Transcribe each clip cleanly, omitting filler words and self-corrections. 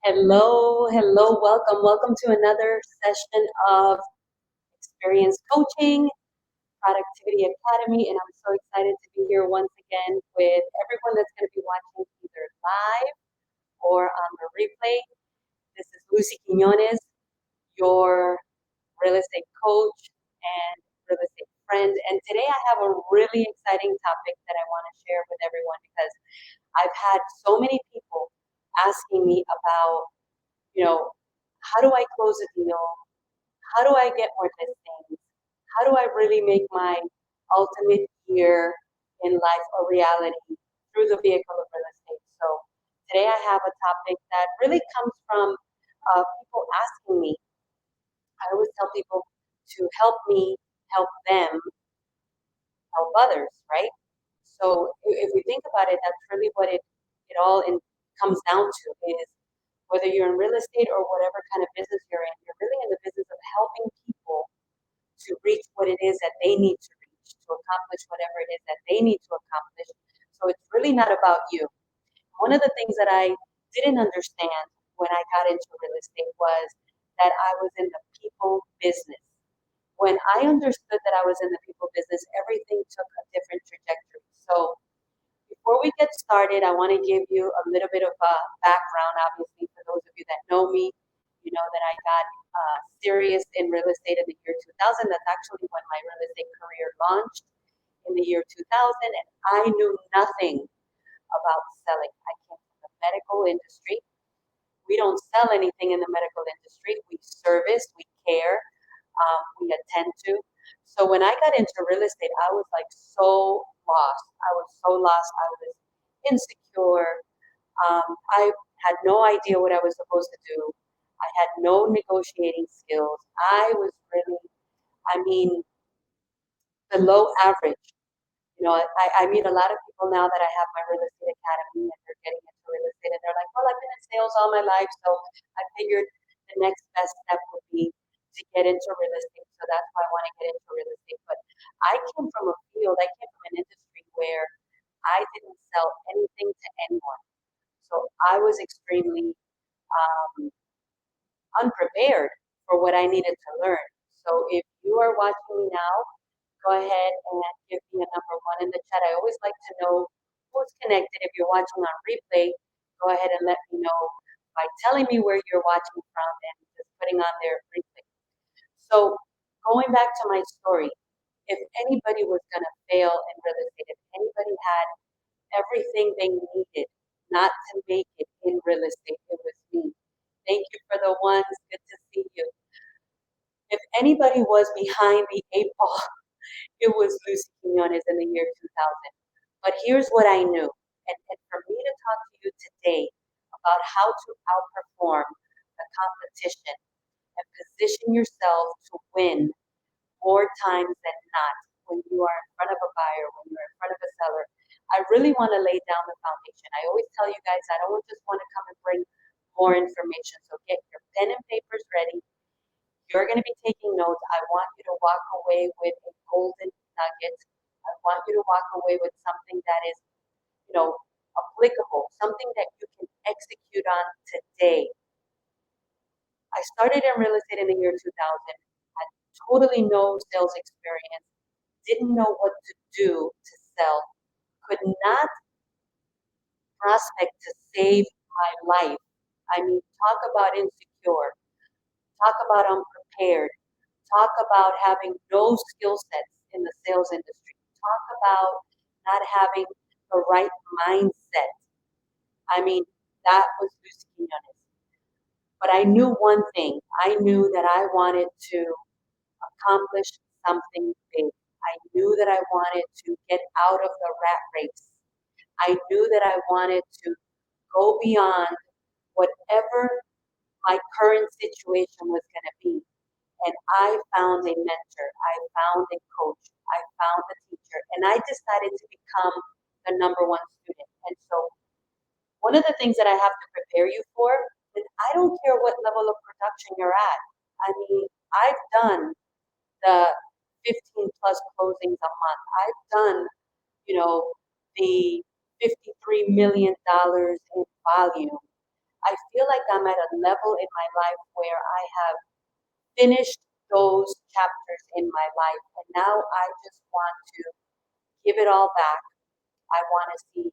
Welcome to another session of Experience Coaching, Productivity Academy, and I'm so excited to be here once again with everyone that's going to be watching either live or on the replay. This is Lucy Quinones, your real estate coach and real estate friend, and today I have a really exciting topic that I want to share with everyone because I've had so many people asking me about, you know, how do I close a deal? How do I get more listings? How do I really make my ultimate year in life a reality through the vehicle of real estate? So today I have a topic that really comes from people asking me. I always tell people to help me help them help others, right? So if we think about it, that's really what it all comes down to is whether you're in real estate or whatever kind of business you're really in the business of helping people to reach what it is that they need to reach, to accomplish whatever it is that they need to accomplish. So it's really not about you. One of the things that I didn't understand when I got into real estate was that I was in the people business. When I understood that I was in the people business, everything took a different trajectory. So before we get started, I want to give you a little bit of a background. Obviously, for those of you that know me, you know that I got serious in real estate in the year 2000. That's actually when my real estate career launched in the year 2000, and I knew nothing about selling. I came from the medical industry. We don't sell anything in the medical industry. We service, we care, we attend to. So when I got into real estate, I was like so lost. I was so lost. I was insecure. I had no idea what I was supposed to do. I had no negotiating skills. I was really, I mean, below average. I meet a lot of people now that I have my real estate academy and they're getting into real estate and they're like, well, I've been in sales all my life, so I figured the next best step would be to get into real estate. So that's why I want to get into real estate. But I came from a field, I came from an industry where I didn't sell anything to anyone. So I was extremely unprepared for what I needed to learn. So if you are watching me now, go ahead and give me a number one in the chat. I always like to know who's connected. If you're watching on replay, go ahead and let me know by telling me where you're watching from and just putting on their replay. So going back to my story, if anybody was going to fail in real estate, if anybody had everything they needed not to make it in real estate, it was me. Thank you for the ones. Good to see you. If anybody was behind the eight ball, it was Lucy Quinones in the year 2000. But here's what I knew. And for me to talk to you today about how to outperform the competition and position yourself to win more times than not when you are in front of a buyer, when you're in front of a seller, I really want to lay down the foundation. I always tell you guys, I don't just want to come and bring more information. So get your pen and papers ready. You're going to be taking notes. I want you to walk away with a golden nugget. I want you to walk away with something that is, applicable, something that you can execute on today. I started in real estate in the year 2000. Had totally no sales experience. Didn't know what to do to sell. Could not prospect to save my life. I mean, talk about insecure. Talk about unprepared. Talk about having no skill sets in the sales industry. Talk about not having the right mindset. I mean, that was Lucy Quinones. But I knew one thing. I knew that I wanted to accomplish something big. I knew that I wanted to get out of the rat race. I knew that I wanted to go beyond whatever my current situation was going to be. And I found a mentor, I found a coach, I found a teacher, and I decided to become the number one student. And so one of the things that I have to prepare you for is I don't care what level of production you're at. I mean, I've done the 15 plus closings a month. I've done, the $53 million in volume. I feel like I'm at a level in my life where I have finished those chapters in my life, and now I just want to give it all back. I want to see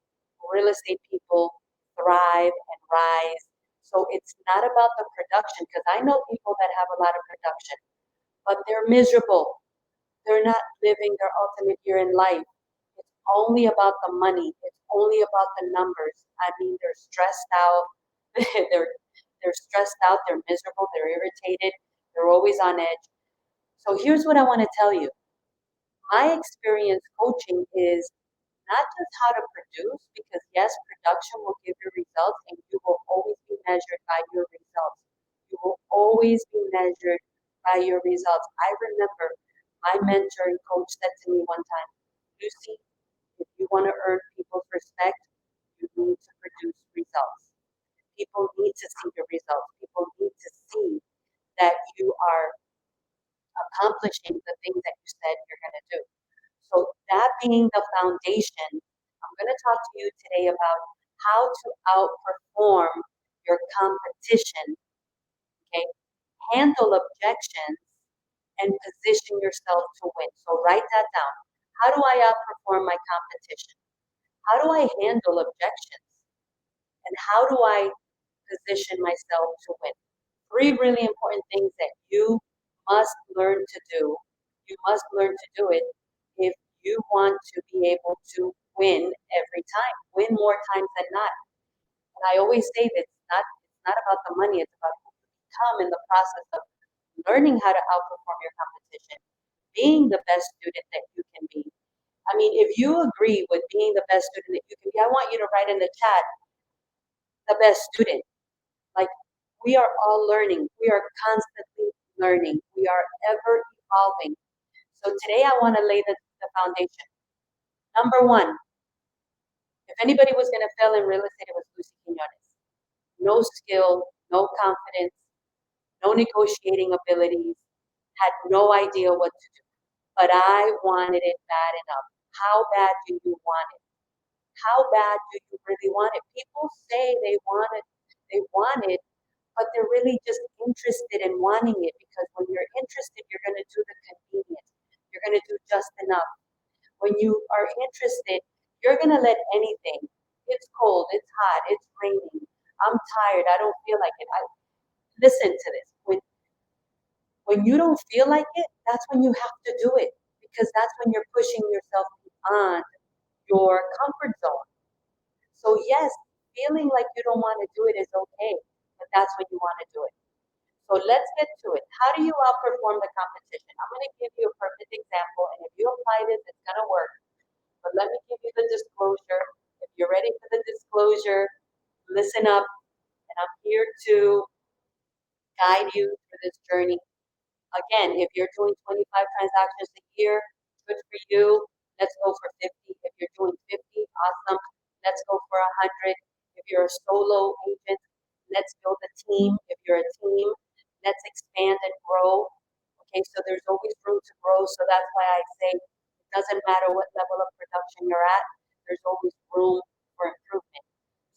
real estate people thrive and rise. So it's not about the production, because I know people that have a lot of production, but they're miserable. They're not living their ultimate year in life. It's only about the money. It's only about the numbers. I mean, they're stressed out. they're they're stressed out. They're miserable. They're irritated. They're always on edge. So here's what I want to tell you. My experience coaching is not just how to produce, because yes, production will give you results and you will always be measured by your results. You will always be measured by your results. I remember my mentor and coach said to me one time, Lucy, if you want to earn people's respect, you need to produce results. People need to see the results. People need to see that you are accomplishing the things that you said you're going to do. So that being the foundation, I'm going to talk to you today about how to outperform your competition, okay? Handle objections and position yourself to win. So write that down. How do I outperform my competition? How do I handle objections? And how do I position myself to win? Three really important things that you must learn to do. You must learn to do it if you want to be able to win every time, win more times than not. And I always say that it's not about the money, it's about who you become in the process of learning how to outperform your competition, being the best student that you can be. I mean, if you agree with being the best student that you can be, I want you to write in the chat, the best student. Like, we are all learning. We are constantly learning. We are ever evolving. So today I want to lay the foundation. Number one, if anybody was going to fail in real estate, it was Lucy Quinones. No skill, no confidence, no negotiating abilities, had no idea what to do. But I wanted it bad enough. How bad do you want it? How bad do you really want it? People say they want it, but they're really just interested in wanting it, because when you're interested, you're going to do the convenience. You're going to do just enough. When you are interested, you're going to let anything. It's cold, it's hot, it's raining. I'm tired, I don't feel like it. Listen to this. When you don't feel like it, that's when you have to do it, because that's when you're pushing yourself beyond your comfort zone. So yes, feeling like you don't want to do it is okay, but that's when you want to do it. So let's get to it. How do you outperform the competition? I'm going to give you a perfect example, and if you apply this, it's going to work. But let me give you the disclosure. If you're ready for the disclosure, listen up, and I'm here to guide you through this journey. Again, if you're doing 25 transactions a year, good for you. Let's go for 50. If you're doing 50, awesome. Let's go for 100. If you're a solo agent, let's build a team. If you're a team, let's expand and grow. Okay, so there's always room to grow. So that's why I say it doesn't matter what level of production you're at, there's always room for improvement.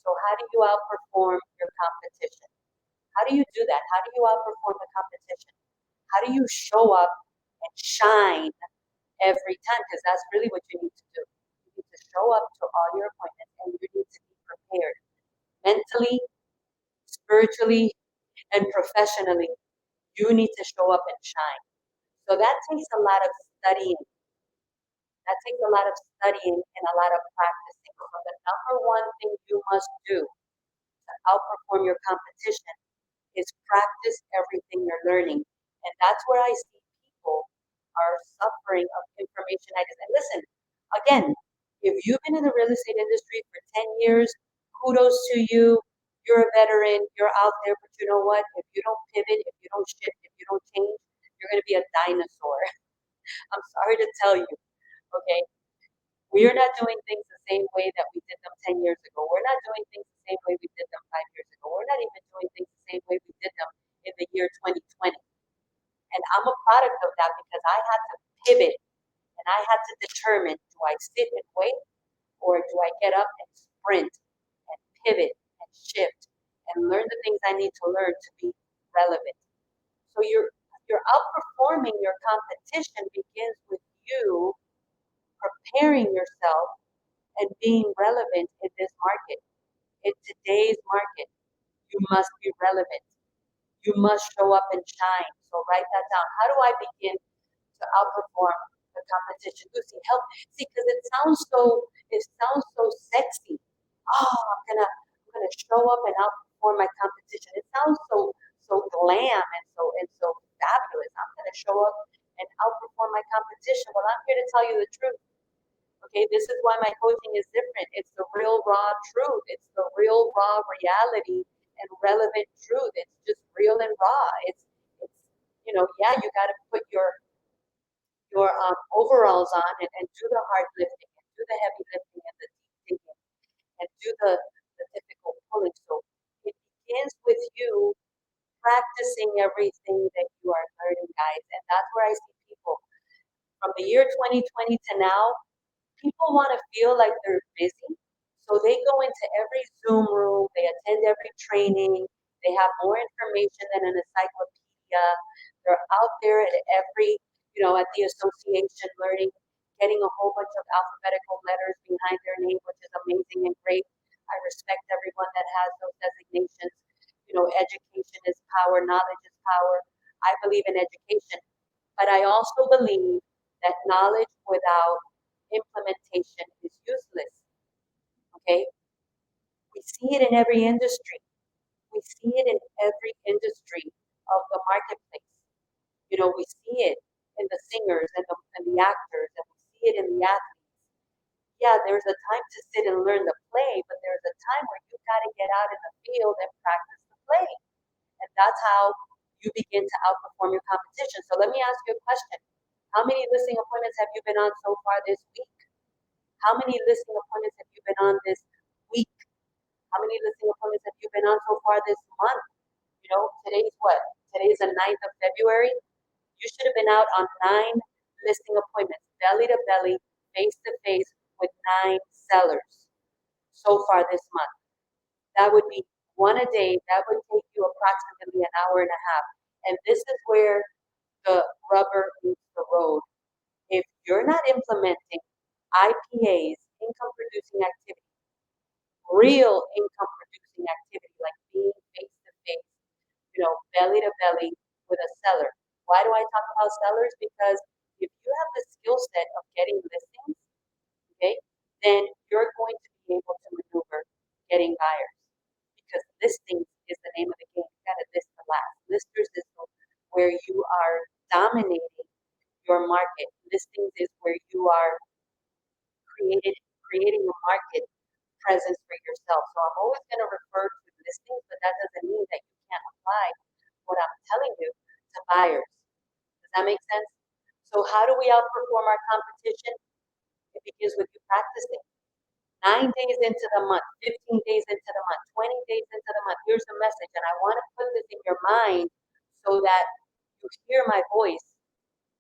So how do you outperform your competition? How do you do that? How do you outperform the competition? How do you show up and shine every time? Because that's really what you need to do. You need to show up to all your appointments, and you need to be prepared mentally, spiritually, and professionally. You need to show up and shine. So that takes a lot of studying. That takes a lot of studying and a lot of practicing. So the number one thing you must do to outperform your competition is practice everything you're learning. And that's where I see people are suffering of informationitis. And listen, again, if you've been in the real estate industry for 10 years, kudos to you. You're a veteran, you're out there, but you know what? If you don't pivot, if you don't shift, if you don't change, you're going to be a dinosaur. I'm sorry to tell you, okay? We are not doing things the same way that we did them 10 years ago. We're not doing things the same way we did them 5 years ago. We're not even doing things the same way we did them in the year 2020. And I'm a product of that, because I had to pivot and I had to determine, do I sit and wait, or do I get up and sprint and pivot and shift and learn the things I need to learn to be relevant. So you're outperforming your competition begins with you preparing yourself and being relevant in this market. In today's market, you must be relevant. You must show up and shine. So write that down. How do I begin to outperform the competition? Lucy, help. See, because it sounds so sexy. Oh, I'm gonna show up and outperform my competition. It sounds so glam and so fabulous. I'm gonna show up and outperform my competition. Well, I'm here to tell you the truth. Okay, this is why my coaching is different. It's the real raw truth. It's the real raw reality and relevant truth. It's just real and raw. It's yeah, you got to put your overalls on and do the hard lifting and do the heavy lifting and the deep digging and do the difficult pulling. So it begins with you practicing everything that you are learning, guys. And that's where I see people from the year 2020 to now. People want to feel like they're busy, so they go into every Zoom room, they attend every training, they have more information than an encyclopedia. They're out there at at the association learning, getting a whole bunch of alphabetical letters behind their name, which is amazing and great. I respect everyone that has those designations. Education is power, knowledge is power. I believe in education, but I also believe that knowledge without implementation is useless. Okay? We see it in every industry. We see it in every industry of the marketplace. We see it in the singers and the actors, and we see it in the athletes. Yeah, there's a time to sit and learn the play, but there's a time where you got to get out in the field and practice the play. And that's how you begin to outperform your competition. So let me ask you a question. How many listing appointments have you been on so far this week? How many listing appointments have you been on this week? How many listing appointments have you been on so far this month? Today's what? Today's the 9th of February. You should have been out on 9 listing appointments, belly to belly, face to face with 9 sellers so far this month. That would be one a day. That would take you approximately an hour and a half. And this is where the rubber meets the road. If you're not implementing IPAs, income producing activity, real income producing activity, like being face to face, belly to belly with a seller. Why do I talk about sellers? Because if you have the skill set of getting listings, okay, then you're going to be able to maneuver getting buyers. Because listings is the name of the game. You gotta list the last. Listers is where you are dominating your market. Listings is where you are creating a market presence for yourself. So I'm always going to refer to listings, but that doesn't mean that you can't apply what I'm telling you to buyers. Does that make sense? So how do we outperform our competition? It begins with you practicing. 9 days into the month, 15 days into the month, 20 days into the month, here's the message. And I want to put this in your mind so that you hear my voice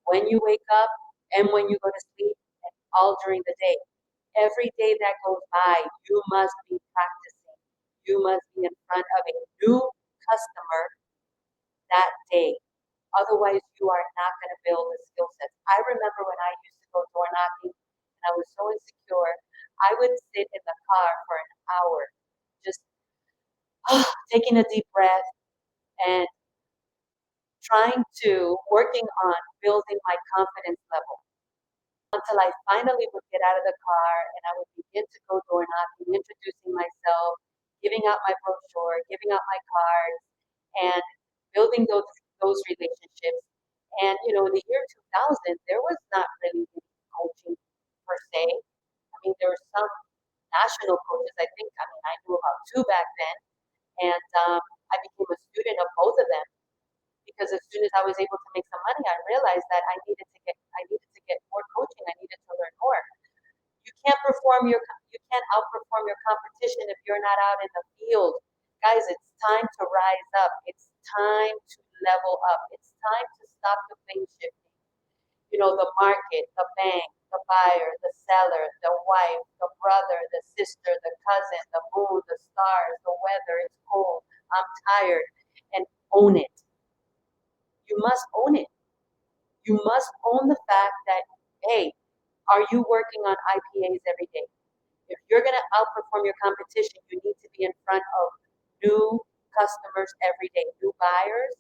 when you wake up and when you go to sleep and all during the day. Every day that goes by, you must be practicing. You must be in front of a new customer that day. Otherwise, you are not going to build the skill sets. I remember when I used to go door knocking and I was so insecure, I would sit in the car for an hour, just taking a deep breath and working on building my confidence level until I finally would get out of the car and I would begin to go door knocking, introducing myself, giving out my brochure, giving out my cards, and building those relationships. And in the year 2000, there was not really any coaching per se. I mean, there were some national coaches. I knew about two back then, and I became a student of both of them because as soon as I was able to make some money, I realized that I needed to get more coaching. I needed to learn more. You can't outperform your competition if you're not out in the field. Guys, it's time to rise up. It's time to level up. It's time to stop the blame shifting. The market, the bank, the buyer, the seller, the wife, the brother, the sister, the cousin, the moon, the stars, the weather, it's cold. I'm tired, and own it. You must own it. You must own the fact that, hey, are you working on IPAs every day? If you're going to outperform your competition, you need to be in front of new customers every day, new buyers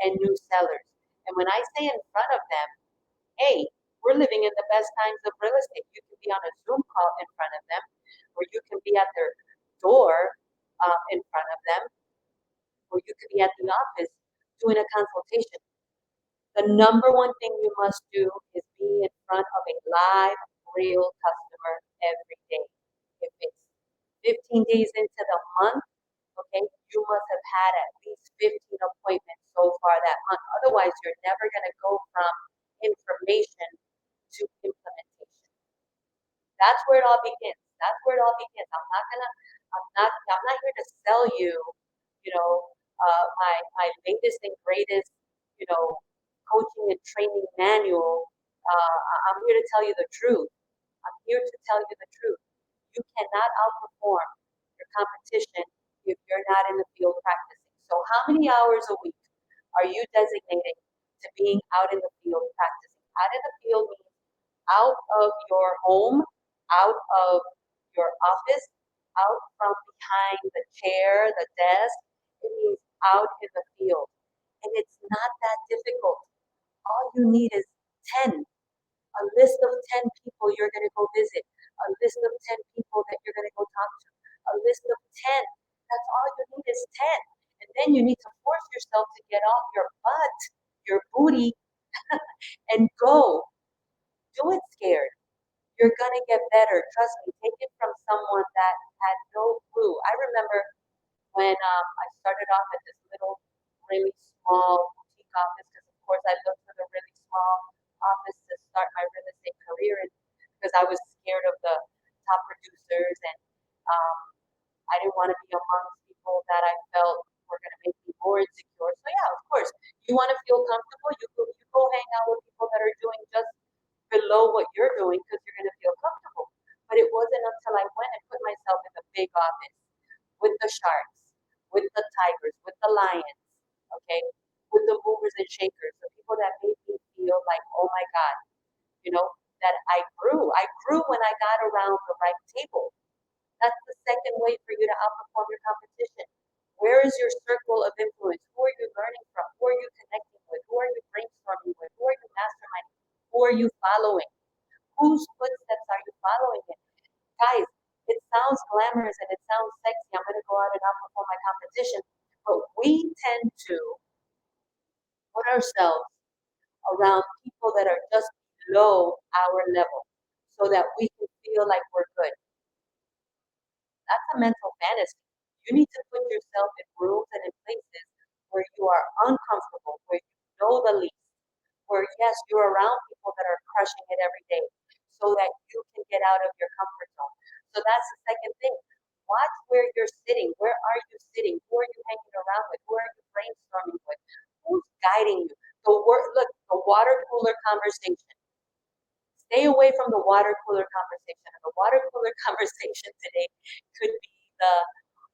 and new sellers. And when I say in front of them, hey, we're living in the best times of real estate. You can be on a Zoom call in front of them, or you can be at their door in front of them, or you could be at the office doing a consultation. The number one thing you must do is be in front of a live, real customer every day. If it's 15 days into the month, okay, you must have had at least 15 appointments so far that month. Otherwise, you're never going to go from information to implementation. That's where it all begins. That's where it all begins. I'm not here to sell you, my latest and greatest, you know, coaching and training manual. I'm here to tell you the truth. I'm here to tell you the truth. You cannot outperform your competition if you're not in the field practicing. So how many hours a week are you designating to being out in the field practicing? Out in the field means out of your home, out of your office, out from behind the chair, the desk. It means out in the field. And it's not that difficult. All you need is 10, a list of 10 people you're going to go visit, a list of 10 people that you're going to go talk to, a list of 10. That's all you need is 10. And then you need to force yourself to get off your butt, your booty, and go. Do it scared. You're going to get better. Trust me, take it from someone that had no clue. I remember when I started off at this little, really small boutique office, because of course I looked for the really small office to start my real estate career in, because I was scared of the top producers, and um, I didn't want to be amongst people that I felt were going to make me more insecure. So yeah, of course, you want to feel comfortable. You go hang out with people that are doing just below what you're doing because you're going to feel comfortable. But it wasn't until I went and put myself in the big office with the sharks, with the tigers, with the lions, okay, with the movers and shakers, the people that made me feel like, oh my God, you know, that I grew. I grew when I got around the right table. That's the second way for you to outperform your competition. Where is your circle of influence? Who are you learning from? Who are you connecting with? Who are you brainstorming with? Who are you masterminding? Who are you following? Whose footsteps are you following in? Guys, it sounds glamorous and it sounds sexy. I'm going to go out and outperform my competition. But we tend to put ourselves around people that are just below our level so that we can feel like we're good. That's a mental fantasy. You need to put yourself in rooms and in places where you are uncomfortable, where you know the least, where yes, you're around people that are crushing it every day so that you can get out of your comfort zone. So that's the second thing. Watch where you're sitting. Where are you sitting? Who are you hanging around with? Who are you brainstorming with? Who's guiding you? The water cooler conversation. Stay away from the water cooler conversation. And the water cooler conversation today could be the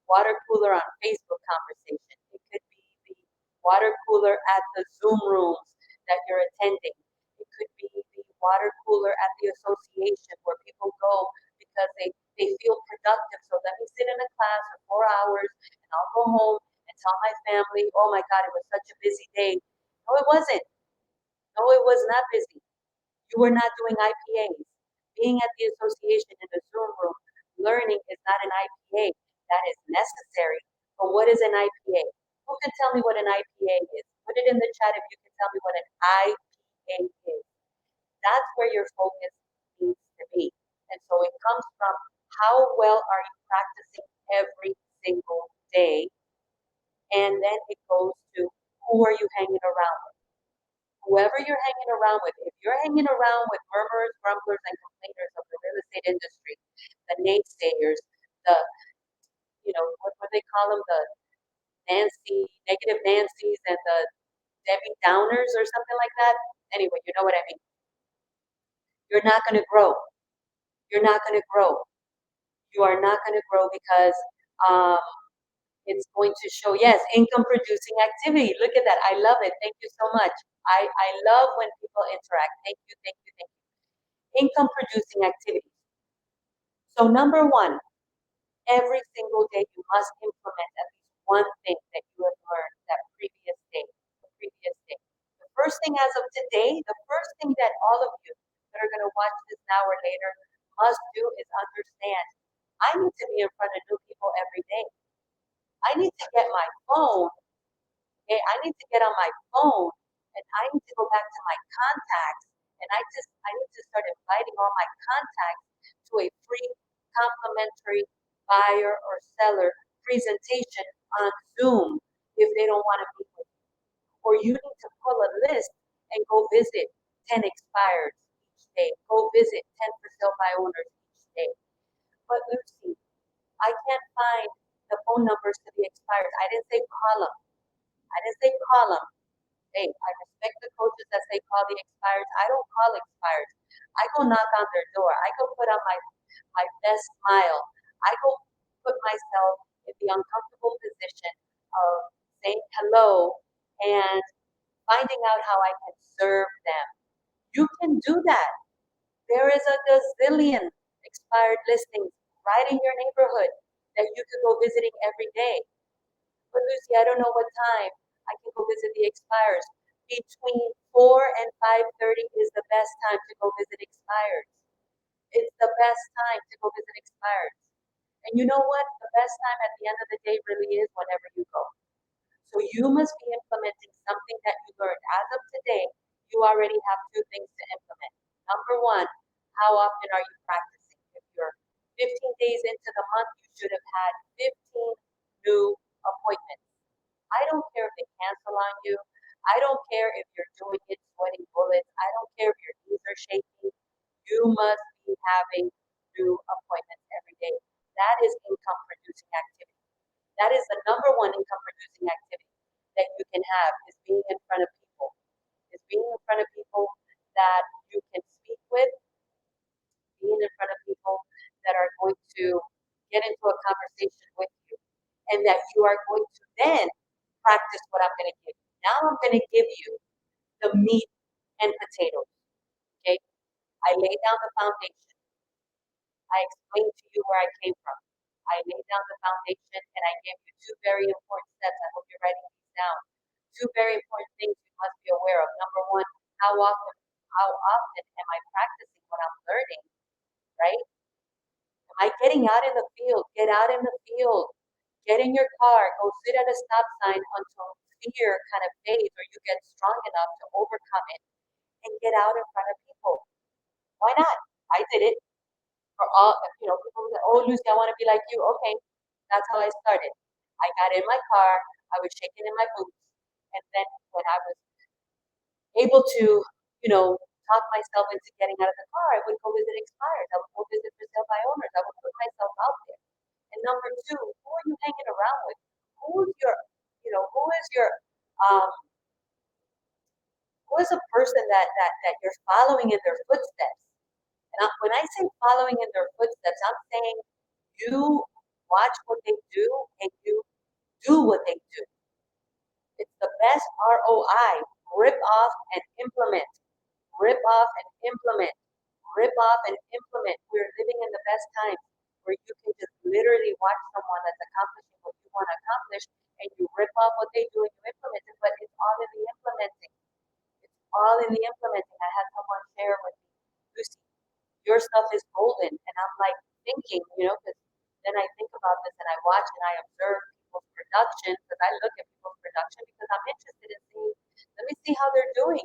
water cooler on Facebook conversation. It could be the water cooler at the Zoom rooms that you're attending. It could be the water cooler at the association where people go because they feel productive. So let me sit in a class for 4 hours and I'll go home and tell my family, oh my God, it was such a busy day. No, it wasn't. No, it was not busy. You were not doing IPAs. Being at the association in the Zoom room, learning is not an IPA. That is necessary. But what is an IPA? Who can tell me what an IPA is? Put it in the chat if you can tell me what an IPA is. That's where your focus needs to be. And so it comes from how well are you practicing every single day? And then it goes to who are you hanging around with? Whoever you're hanging around with, if you're hanging around with murmurers, grumblers, and complainers of the real estate industry, the naysayers, the, what they call them, the negative Nancy's and the Debbie Downers or something like that. Anyway, you know what I mean. You're not going to grow. You're not going to grow. You are not going to grow because um, It's going to show, yes, income producing activity. Look at that. I love it. Thank you so much. I love when people interact. Thank you, thank you, thank you. Income producing activity. So number one, every single day you must implement at least one thing that you have learned that previous day, the previous day. The first thing as of today, the first thing that all of you that are going to watch this now or later must do is understand I need to be in front of new people every day. I need to get my phone, okay? I need to get on my phone and I need to go back to my contacts and I need to start inviting all my contacts to a free complimentary buyer or seller presentation on Zoom if they don't want to meet with you. Or you need to pull a list and go visit 10 expireds each day. Go visit 10 for sale by owners each day. But Lucy, I can't find the phone numbers to the expireds. I didn't say call them. I didn't say call them. Hey, I respect the coaches that say call the expireds. I don't call expireds. I go knock on their door. I go put on my best smile. I go put myself in the uncomfortable position of saying hello and finding out how I can serve them. You can do that. There is a gazillion expired listings right in your neighborhood that you could go visiting every day. But Lucy, I don't know what time I can go visit the expires. Between 4 and 5:30 is the best time to go visit expires. It's the best time to go visit expires. And you know what? The best time at the end of the day really is whenever you go. So you must be implementing something that you learned. As of today, you already have two things to implement. Number one, how often are you practicing? If you're 15 days into the month, you should have had 15 new appointments. I don't care if they cancel on you. I don't care if you're doing it sweating bullets. I don't care if your knees are shaking. You must be having new appointments every day. That is income producing activity. That is the number one income producing activity that you can have is being in front of people. Is being in front of people that you can speak with, being in front of people that are going to get into a conversation with you and that you are going to then practice what I'm going to give you. Now I'm going to give you the meat and potatoes. Okay? I laid down the foundation. I explained to you where I came from. I laid down the foundation and I gave you two very important steps. I hope you're writing these down. Two very important things you must be aware of. Number one, how often am I practicing what I'm learning, right? Am I getting out in the field? Get out in the field. Get in your car. Go sit at a stop sign until fear kind of fades or you get strong enough to overcome it and get out in front of people. Why not? I did it for all, people say, oh, Lucy, I want to be like you. Okay, that's how I started. I got in my car, I was shaking in my boots, and then when I was able to, talk myself into getting out of the car, I would go visit expires. I would go visit for sale by owners. I would put myself out there. And number two, who are you hanging around with? Who's your, who is your, um, who is a person that you're following in their footsteps? And when I say following in their footsteps, I'm saying you watch what they do and you do what they do. It's the best ROI. Rip off and implement. Rip off and implement. Rip off and implement. We're living in the best times where you can just literally watch someone that's accomplishing what you want to accomplish and you rip off what they do and you implement it, but it's all in the implementing. It's all in the implementing. I had someone share with me, Lucy, your stuff is golden. And I'm like thinking, because then I think about this and I watch and I observe people's production because I look at people's production because I'm interested in seeing, let me see how they're doing.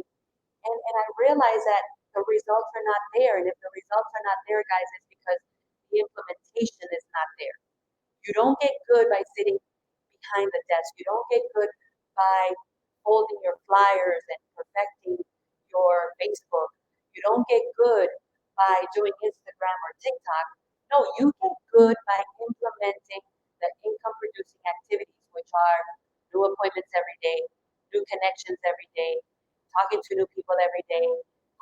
And I realize that the results are not there. And if the results are not there, guys, it's because the implementation is not there. You don't get good by sitting behind the desk. You don't get good by holding your flyers and perfecting your Facebook. You don't get good by doing Instagram or TikTok. No, you get good by implementing the income producing activities, which are new appointments every day, new connections every day, talking to new people every day,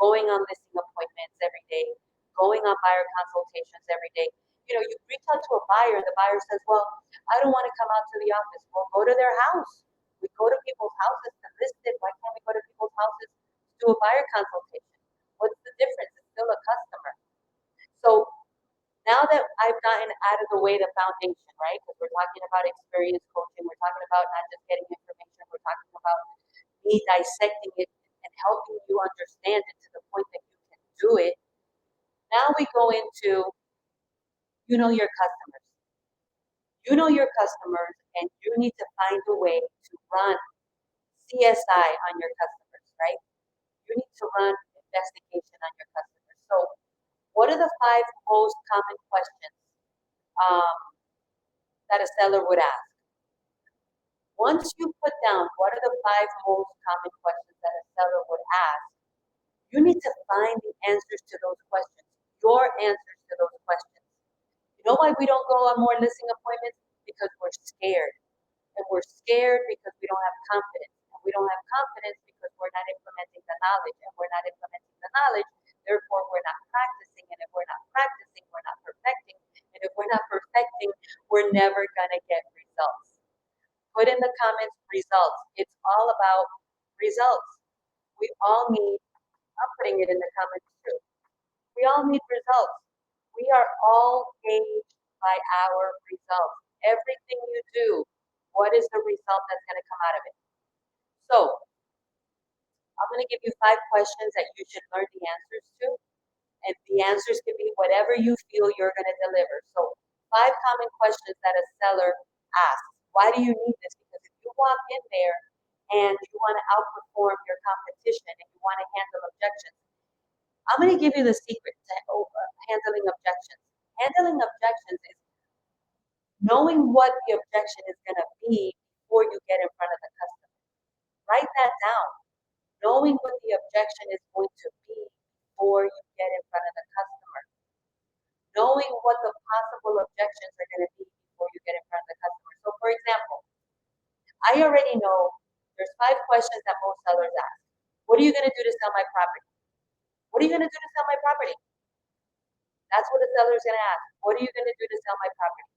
going on listing appointments every day, going on buyer consultations every day. You reach out to a buyer and the buyer says, well, I don't want to come out to the office. Well, go to their house. We go to people's houses to list it. Why can't we go to people's houses to do a buyer consultation? What's the difference? It's still a customer. So now that I've gotten out of the way the foundation, right? Because we're talking about experience coaching, we're talking about not just getting information, we're talking about me dissecting it and helping you understand it to the point that you can do it. Now we go into your customers. You know your customers, and you need to find a way to run CSI on your customers, right? You need to run investigation on your customers. So, what are the five most common questions um, that a seller would ask? Once you put down what are the five most common questions that a seller would ask, you need to find the answers to those questions, your answers to those questions. You know why we don't go on more listing appointments? Because we're scared. And we're scared because we don't have confidence. And we don't have confidence because we're not implementing the knowledge. And we're not implementing the knowledge, therefore we're not practicing. And if we're not practicing, we're not perfecting. And if we're not perfecting, we're never going to get results. Put in the comments results. It's all about results. We all need, I'm putting it in the comments too. We all need results. We are all gauged by our results. Everything you do, what is the result that's going to come out of it? So, I'm going to give you five questions that you should learn the answers to. And the answers can be whatever you feel you're going to deliver. So, five common questions that a seller asks. Why do you need this? Because if you walk in there and you want to outperform your competition and you want to handle objections, I'm going to give you the secret to handling objections. Handling objections is knowing what the objection is going to be before you get in front of the customer. Write that down. Knowing what the objection is going to be before you get in front of the customer. Knowing what the possible objections are going to be before you get in front of the customer. So, for example, I already know there's five questions that most sellers ask. What are you going to do to sell my property? What are you going to do to sell my property? That's what a seller is going to ask. What are you going to do to sell my property?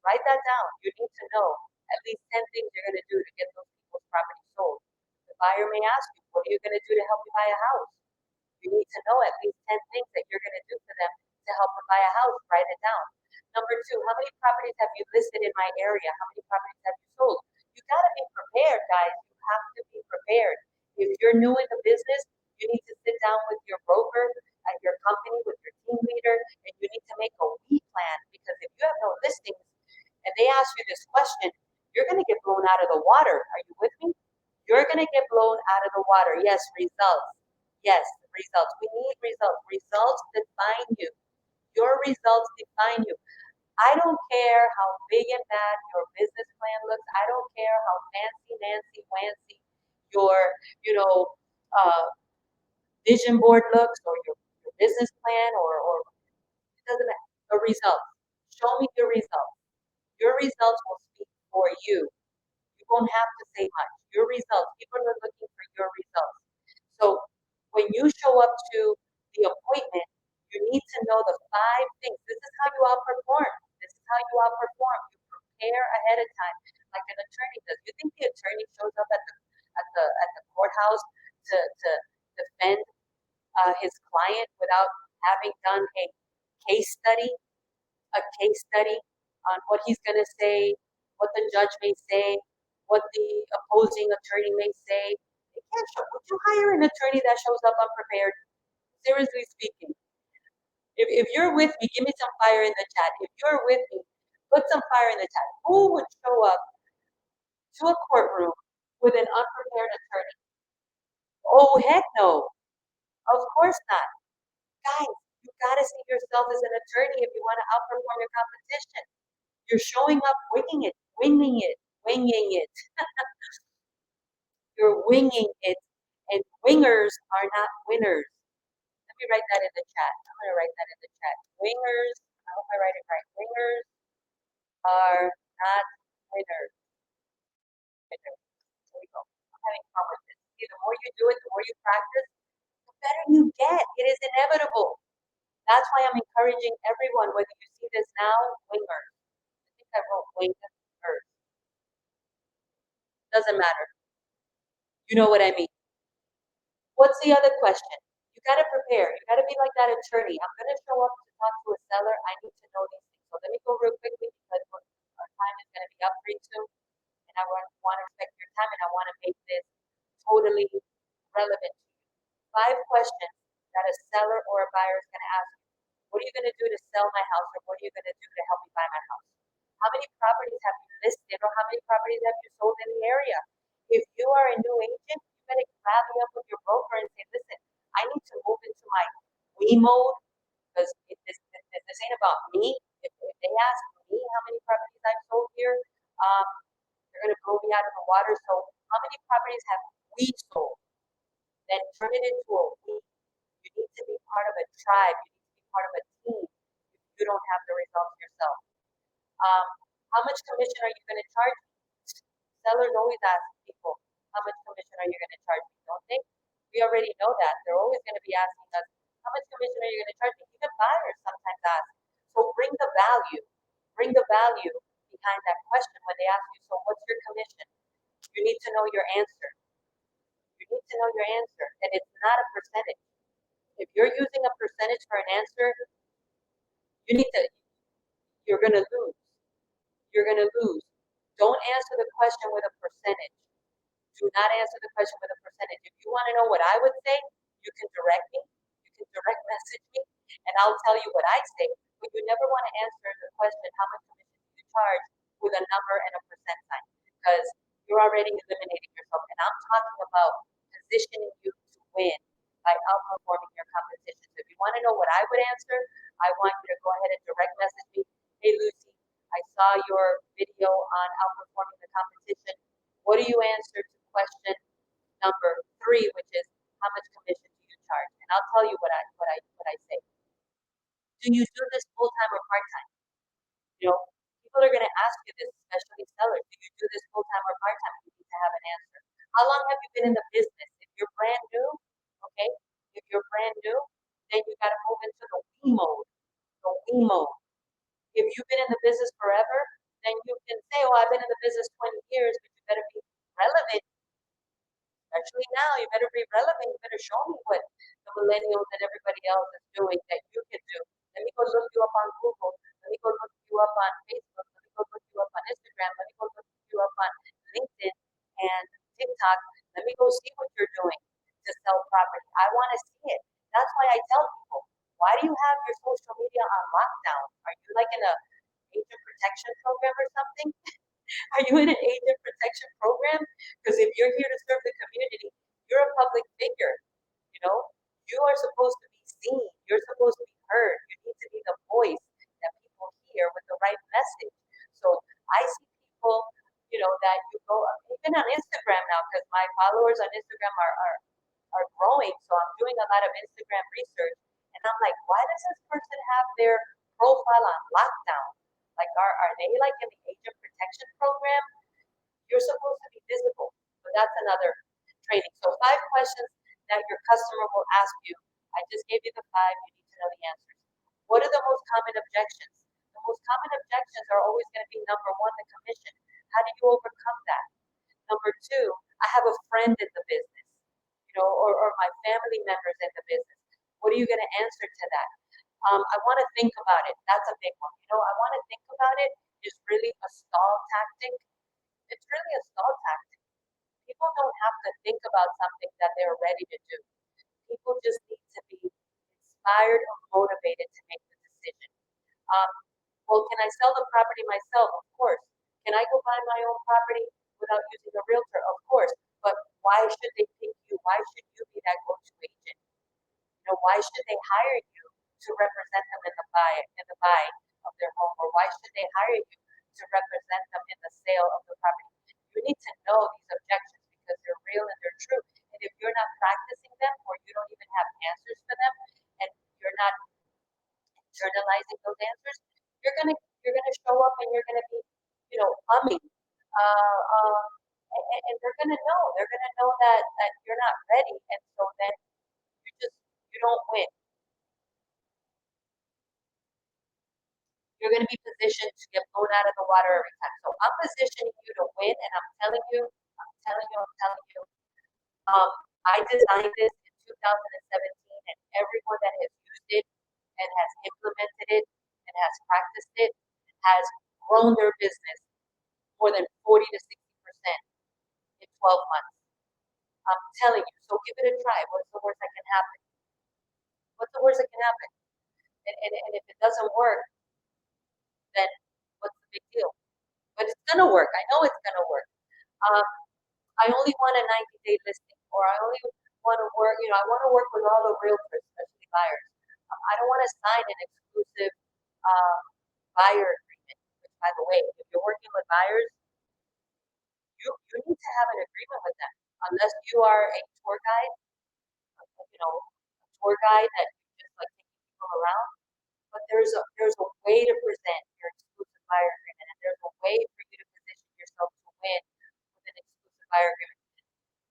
Write that down. You need to know at least 10 things you're going to do to get those people's property sold. The buyer may ask you, what are you going to do to help me buy a house? You need to know at least 10 things that you're going to do for them to help them buy a house. Write it down. Number two, how many properties have you listed in my area? How many properties have you sold? You got to be prepared, guys. You have to be prepared. If you're new in the business, you need to sit down with your broker at your company, with your team leader, and you need to make a week plan. Because if you have no listings and they ask you this question, you're going to get blown out of the water. Are you with me? You're going to get blown out of the water. Yes, results. Yes, results. We need results. Results define you. Your results define you. I don't care how big and bad your business plan looks. I don't care how fancy, nancy, wancy your, uh, vision board looks or your business plan or it doesn't matter. The results. Show me your results. Your results will speak for you. You won't have to say much. Your results. People are looking for your results. So when you show up to the appointment, you need to know the five things. This is how you outperform. This is how you outperform. You prepare ahead of time, like an attorney does. You think the attorney shows up at the courthouse to defend his client without having done a case study on what he's going to say, what the judge may say, what the opposing attorney may say. They can't show. Would you hire an attorney that shows up unprepared? Seriously speaking, if you're with me, give me some fire in the chat. If you're with me, put some fire in the chat. Who would show up to a courtroom with an unprepared attorney? Oh, heck no. Of course not. Guys, you gotta see yourself as an attorney if you want to outperform your competition. You're showing up winging it, winging it. You're winging it, and wingers are not winners. Let me write that in the chat. I'm gonna write that in the chat. Wingers, I hope I write it right. Wingers are not winners. Winners. There we go. I'm having fun with this. See, the more you do it, the more you practice, the better you get. It is inevitable. That's why I'm encouraging everyone, whether you see this now, wingers. I think I wrote wingers. Doesn't matter. You know what I mean. What's the other question? You got to prepare. You got to be like that attorney. I'm going to show up to talk to a seller. I need to know these things. So let me go real quickly because our time is going to be up pretty soon, and I want to respect your time, and I want to make this totally relevant to you. 5 questions that a seller or a buyer is going to ask you. What are you going to do to sell my house, or what are you going to do to help me buy my house? How many properties have you listed, or how many properties have you sold in the area? If you are a new agent, you better grab me up with your broker and say, listen, I need to move into my we mode because this ain't about me. If they ask me how many properties I've sold here, um, they're going to blow me out of the water. So how many properties have we sold? Then turn it into a we. You need to be part of a tribe. You need to be part of a team. If you don't have the results yourself. Um, how much commission are you going to charge? Sellers always ask people, how much commission are you going to charge me? Don't they? We already know that. They're always going to be asking us, how much commission are you going to charge me? Even buyers sometimes ask. So bring the value. Bring the value behind that question when they ask you, so what's your commission? You need to know your answer. You need to know your answer. And it's not a percentage. If you're using a percentage for an answer, you need to, you're going to lose. You're going to lose. Don't answer the question with a percentage. Do not answer the question with a percentage. If you want to know what I would say, you can direct me. You can direct message me, and I'll tell you what I say. But you never want to answer the question, how much commission do you charge, with a number and a percent sign, because you're already eliminating yourself. And I'm talking about positioning you to win by outperforming your competition. So if you want to know what I would answer, I want you to go ahead and direct message me. Hey, Lucy, I saw your video on outperforming the competition. What do you answer to question number 3, which is how much commission do you charge? And I'll tell you what I say. Do you do this full time or part time? You know, people are going to ask you this, especially sellers. Do you do this full time or part time? You need to have an answer. How long have you been in the business? If you're brand new, okay. If you're brand new, then you got to move into the we mode. The we mode. If you've been in the business forever, then you can say, "Oh, I've been in the business 20 years," but you better be relevant. Especially now, you better be relevant. You better show me what the millennials and everybody else is doing that you can do. Let me go look you up on Google. Let me go look you up on Facebook. Let me go look you up on Instagram. Let me go look you up on LinkedIn and TikTok. Let me go see what you're doing to sell property. I want to see it. That's why I tell people, why do you have your social media on lockdown? Are you like in a agent protection program or something? Are you in an agent protection program? Because if you're here to serve the community, you're a public figure. You know, you are supposed to be seen. You're supposed to be heard. You need to be the voice that people hear with the right message. So I see people, that you go even on Instagram now, because my followers on Instagram are growing. So I'm doing a lot of Instagram research, and I'm like, why does this person have their profile on lockdown? Like, are they like in the agent protection program? You're supposed to be visible, but that's another training. So 5 questions that your customer will ask you. I just gave you the 5. You need to know the answers. What are the most common objections? The most common objections are always going to be number 1, the commission. How do you overcome that? Number 2, I have a friend in the business, or my family members in the business. What are you going to answer to that? I want to think about it. That's a big one. I want to think about it is really a stall tactic. It's really a stall tactic. People don't have to think about something that they're ready to do. People just need to be inspired or motivated to make the decision. Um, well, can I sell the property myself? Of course. Can I go buy my own property without using a realtor? Of course. But why should they pick you? Why should you be that go-to agent? Why should they hire you to represent them in the buy of their home, or why should they hire you to represent them in the sale of the property? You need to know these objections because they're real and they're true. And if you're not practicing them, or you don't even have answers for them, and you're not internalizing those answers, you're gonna show up and you're gonna be, humming. And they're gonna know. They're gonna know that you're not ready, and so then you don't win. you're going to be positioned to get blown out of the water every time. So I'm positioning you to win, and I'm telling you, um, I designed this in 2017, and everyone that has used it and has implemented it and has practiced it has grown their business more than 40 to 60% in 12 months. I'm telling you, so give it a try. What's the worst that can happen? What's the worst that can happen? And if it doesn't work, then what's the big deal? But it's gonna work. I know it's gonna work. Um, I only want a 90-day listing, or I only want to work, I want to work with all the realtors, especially buyers. I don't want to sign an exclusive um, buyer agreement, which, by the way, if you're working with buyers, you need to have an agreement with them. Unless you are a tour guide, a tour guide that you just like taking people around. But there's a way to present your exclusive buyer agreement, and there's a way for you to position yourself to win with an exclusive buyer agreement.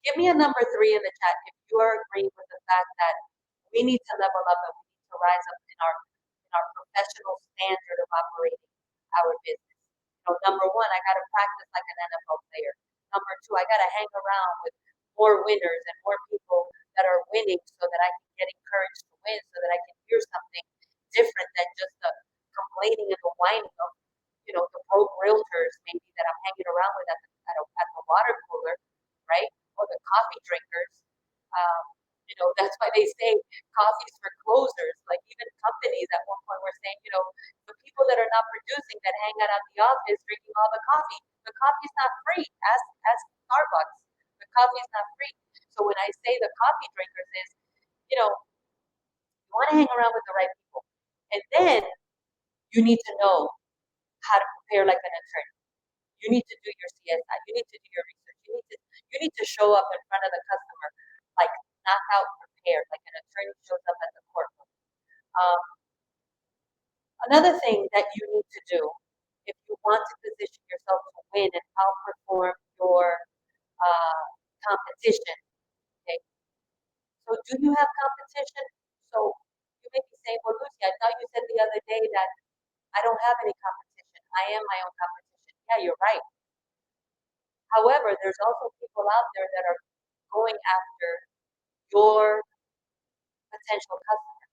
Give me a number 3 in the chat if you are agreeing with the fact that we need to level up and we need to rise up in our professional standard of operating our business. Number 1, I got to practice like an NFL player. Number 2, I got to hang around with more winners and more people that are winning so that I can get encouraged to win, so that I can hear something different than just the complaining and the whining of, the broke realtors maybe that I'm hanging around with at the water cooler, right? Or the coffee drinkers. Um, that's why they say coffee's for closers. Like even companies at one point were saying, the people that are not producing that hang out at the office drinking all the coffee. The coffee's not free. As Starbucks, the coffee is not free. So when I say the coffee drinkers is, you want to hang around with the right people, and then you need to know how to prepare like an attorney. You need to do your CSI. You need to do your research. You need to show up in front of the customer like knockout prepared, like an attorney shows up at the courtroom. Um, Another thing that you need to do if you want to position yourself to win and outperform your competition. Okay, so do you have competition? So you may be saying, well, Lucy, I thought you said the other day that I don't have any competition. I am my own competition. Yeah, you're right. However, there's also people out there that are going after your potential customer.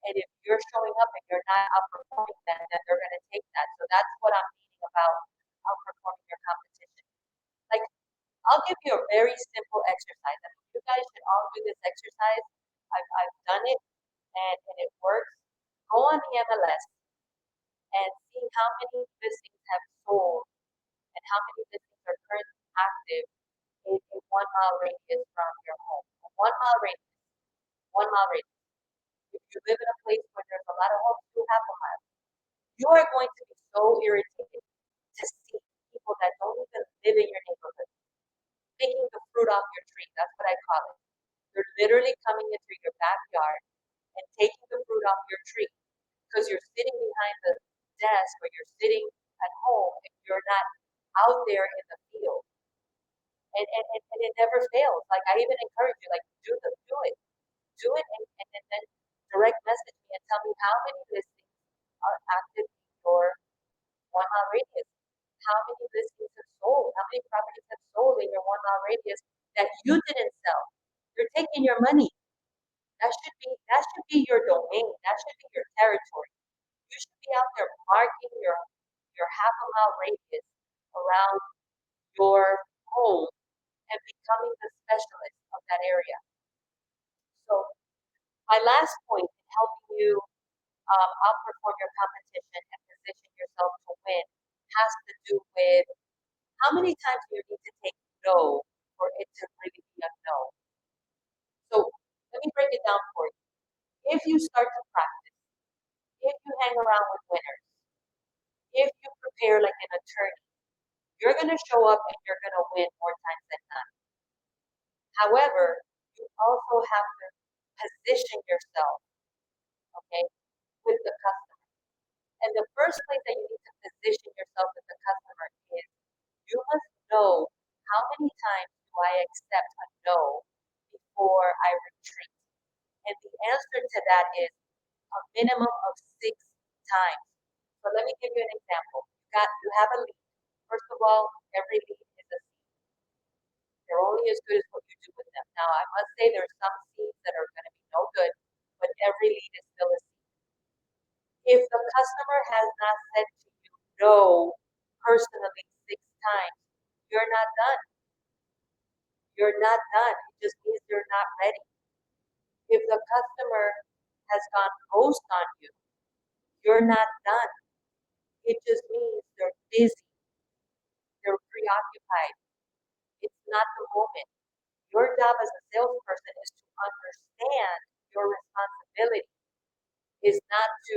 And if you're showing up and you're not outperforming them, then they're going to take that. So that's what I'm meaning about outperforming your competition. Like, I'll give you a very simple exercise. I mean, you guys should all do this exercise. I've done it and it works. Go on the MLS and see how many listings have sold and how many listings are currently active in a 1 mile radius from your home. A 1 mile radius. 1 mile radius. If you live in a place where there's a lot of homes, do half a mile. You are going to be so irritated to see people that don't even live in your neighborhood picking the fruit off your tree. That's what I call it. They're literally coming into your backyard and taking the fruit off your tree because you're sitting behind the desk or you're sitting at home and you're not out there in the field. And it never fails. Like I even encourage you, like do it, and then direct message me and tell me how many listings are active in your 1 mile radius. How many listings have sold? How many properties have sold in your 1 mile radius that you didn't sell? You're taking your money. That should be your domain. That should be your territory. You should be out there marking your half a mile radius around your home and becoming the specialist of that area. So my last point in helping you outperform your competition and position yourself to win has to do with how many times you need to take no for it to really be a no. So let me break it down for you. If you start to practice, if you hang around with winners, if you prepare like an attorney, you're going to show up and you're going to win more times than not. However, you also have to position yourself, okay, with the customer. And the first place that you need to position yourself with the customer is you must know how many times do I accept a no before I retreat. And the answer to that is a minimum of 6 times. So But let me give you an example. You have a lead. First of all, every lead is a seed. They're only as good as what you do with them. Now, I must say there are some seeds that are going to be no good, but every lead is still a seed. If the customer has not said to you no personally 6 times, you're not done. You're not done. It just means you're not ready. If the customer has gone ghost on you, you're not done. It just means they're busy, they're preoccupied. It's not the moment. Your job as a salesperson is to understand your responsibility, is not to,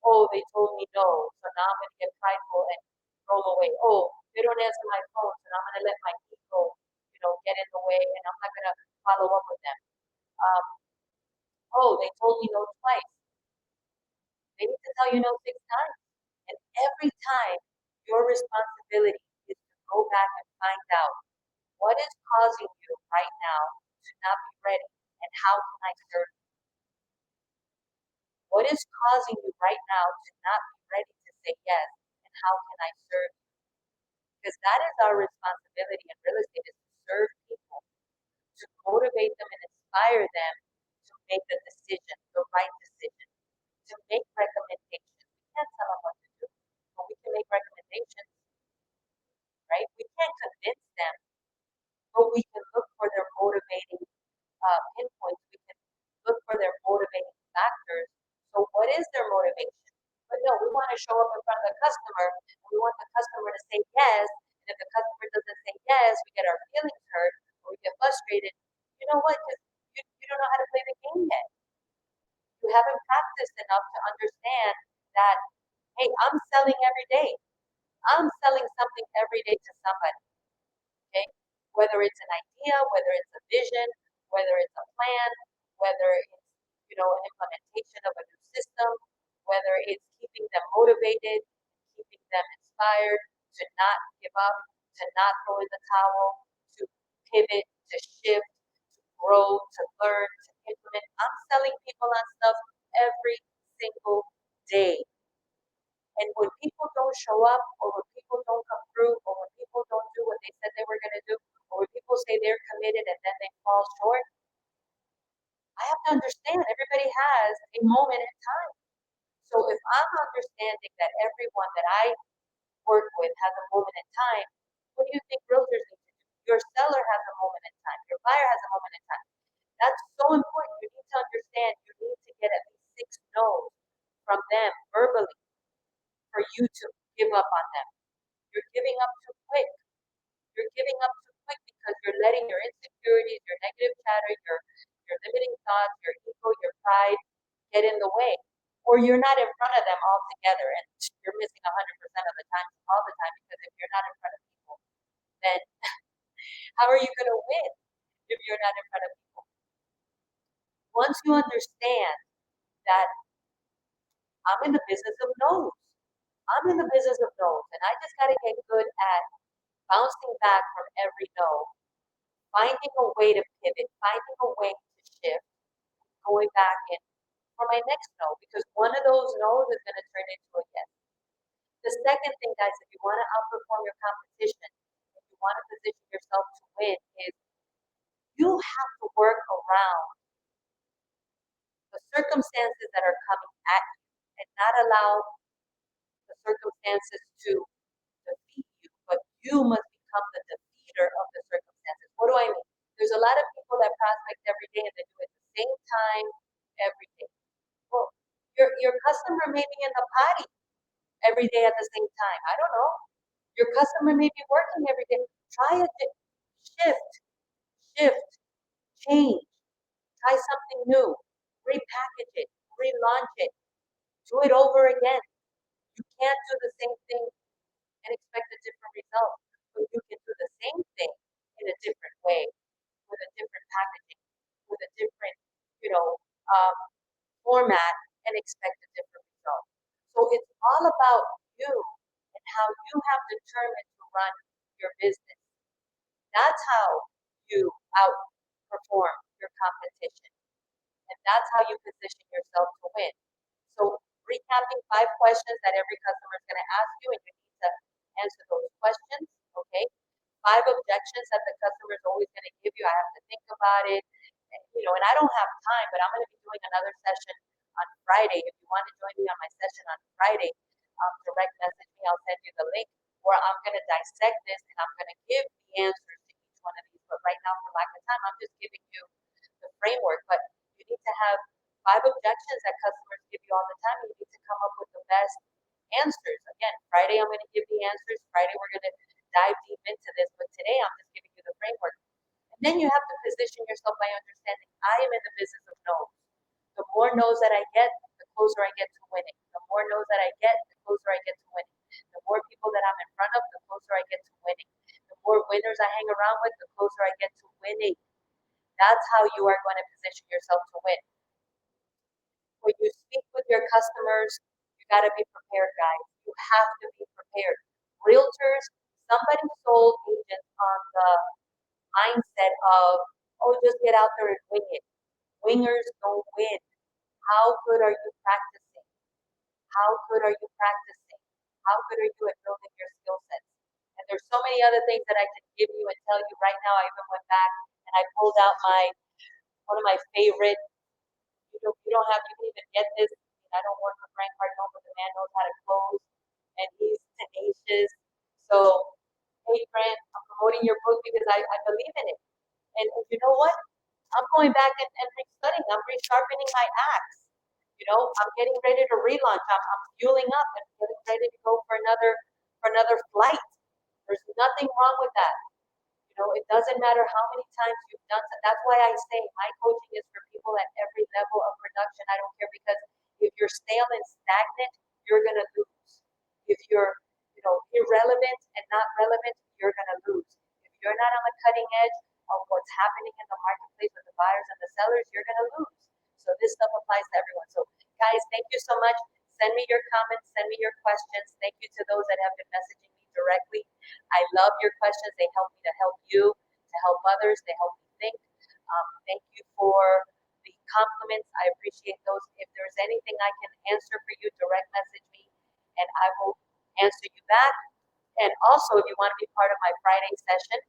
oh, they told me no, so now I'm going to get prideful and roll away. Oh, they don't answer my phone, so now I'm going to let my ego, get in the way, and I'm not going to follow up with them. Um, oh, they told me no twice. They need to tell you no 6 times. And every time, your responsibility is to go back and find out what is causing you right now to not be ready, and how can I serve you? What is causing you right now to not be ready to say yes, and how can I serve you? Because that is our responsibility in real estate, is to serve people, to motivate them and inspire them to make the decision, the right decision, to make recommendations. We can't tell them what to do, but we can make recommendations, right? We can't convince them, but we can look for their motivating pinpoints. We can look for their motivating factors. So what is their motivation? But no, we want to show up in front of the customer, and we want the customer to say yes. And if the customer doesn't say yes, we get our feelings hurt, or we get frustrated. You know what? Because you don't know how to play the game yet. You haven't practiced enough to understand that, hey, I'm selling every day. I'm selling something every day to somebody. Okay? Whether it's an idea, whether it's a vision, whether it's a plan, whether it's an implementation of a new system, whether it's keeping them motivated, keeping them inspired to not give up, to not throw in the towel, to pivot, to shift, to grow, to learn, to implement. I'm selling people on stuff every single day. And when people don't show up, or when people don't come through, or when people don't do what they said they were going to do, or when people say they're committed and then they fall short, I have to understand everybody has a moment in time. So if I'm understanding that everyone that I work with has a moment in time, what do you think realtors need to do? Your seller has a moment in time. Your buyer has a moment in time. That's so important. You need to understand. You need to get at least 6 no's from them verbally for you to give up on them. You're giving up too quick. You're giving up too quick because you're letting your insecurities, your negative chatter, your limiting thoughts, your ego, your pride get in the way. Or you're not in front of them altogether, and you're missing 100% of the time, all the time, because if you're not in front of people, then how are you going to win if you're not in front of people? Once you understand that I'm in the business of no's, I'm in the business of no's, and I just got to get good at bouncing back from every no, finding a way to pivot, finding a way to shift, going back in for my next no, because one of those no's is going to turn into a yes. The second thing, guys, if you want to outperform your competition, if you want to position yourself to win, is you have to work around the circumstances that are coming at you, and not allow the circumstances to defeat you, but you must become the defeater of the circumstances. What do I mean? There's a lot of people that prospect every day, and they do it at the same time every day. Well, your customer may be in the potty every day at the same time. I don't know. Your customer may be working every day. Try a shift, shift, change. Try something new. Repackage it, relaunch it. Do it over again. You can't do the same thing and expect a different result, but you can do the same thing in a different way, with a different packaging, with a different, you know, um, format, and expect a different result. So it's all about you and how you have determined to run your business. That's how you outperform your competition. And that's how you position yourself to win. So recap. recapping 5 questions that every customer is going to ask you, and you need to answer those questions. Okay. 5 objections that the customer is always going to give you. I have to think about it. And I don't have time, but I'm going to be doing another session on Friday. If you want to join me on my session on Friday, direct message me. I'll send you the link. Where I'm going to dissect this and I'm going to give the answers to each one of these. But right now, for lack of time, I'm just giving you the framework. But you need to have 5 objections that customers give you all the time. And you need to come up with the best answers. Again, Friday, I'm going to give the answers. Friday, we're going to dive deep into this. But today, I'm just giving you the framework. And then you have to position yourself by understanding I am in the business of no's. The more no's that I get, the closer I get to winning. The more no's that I get, the closer I get to winning. The more people that I'm in front of, the closer I get to winning. The more winners I hang around with, the closer I get to winning. That's how you are going to position yourself to win. When you speak with your customers, you got to be prepared, guys. You have to be prepared. Realtors, somebody sold agents on the mindset of, oh, just get out there and wing it. Wingers don't win. How good are you practicing? How good are you practicing? How good are you at building your skill sets? And there's so many other things that I can give you and tell you right now. I even went back and I pulled out one of my favorite. You don't have, you can even get this. I don't work for Frank Cardone, but the man knows how to close and he's tenacious. So, hey Grant, I'm promoting your book because I believe in it. And you know what? I'm going back and restudying. I'm resharpening my axe. I'm getting ready to relaunch. I'm fueling up and getting ready to go for another flight. There's nothing wrong with that. It doesn't matter how many times you've done so. That's why I say my coaching is for people at every level of production. I don't care because if you're stale and stagnant, you're gonna lose. If you're, irrelevant and not relevant, you're gonna lose. If you're not on the cutting edge of what's happening in the marketplace with the buyers and the sellers, you're gonna lose. So this stuff applies to everyone. So guys, thank you so much. Send me your comments, send me your questions. Thank you to those that have been messaging me directly. I love your questions. They help me to help you, to help others. They help me think. Thank you for the compliments. I appreciate those. If there's anything I can answer for you, direct message me and I will answer you back. And also, if you want to be part of my Friday session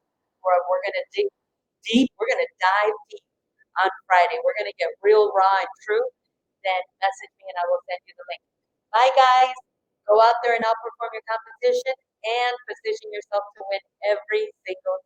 where we're going to dig deep, we're going to dive deep on Friday. We're going to get real raw and true. Then message me and I will send you the link. Bye, guys. Go out there and outperform your competition and position yourself to win every single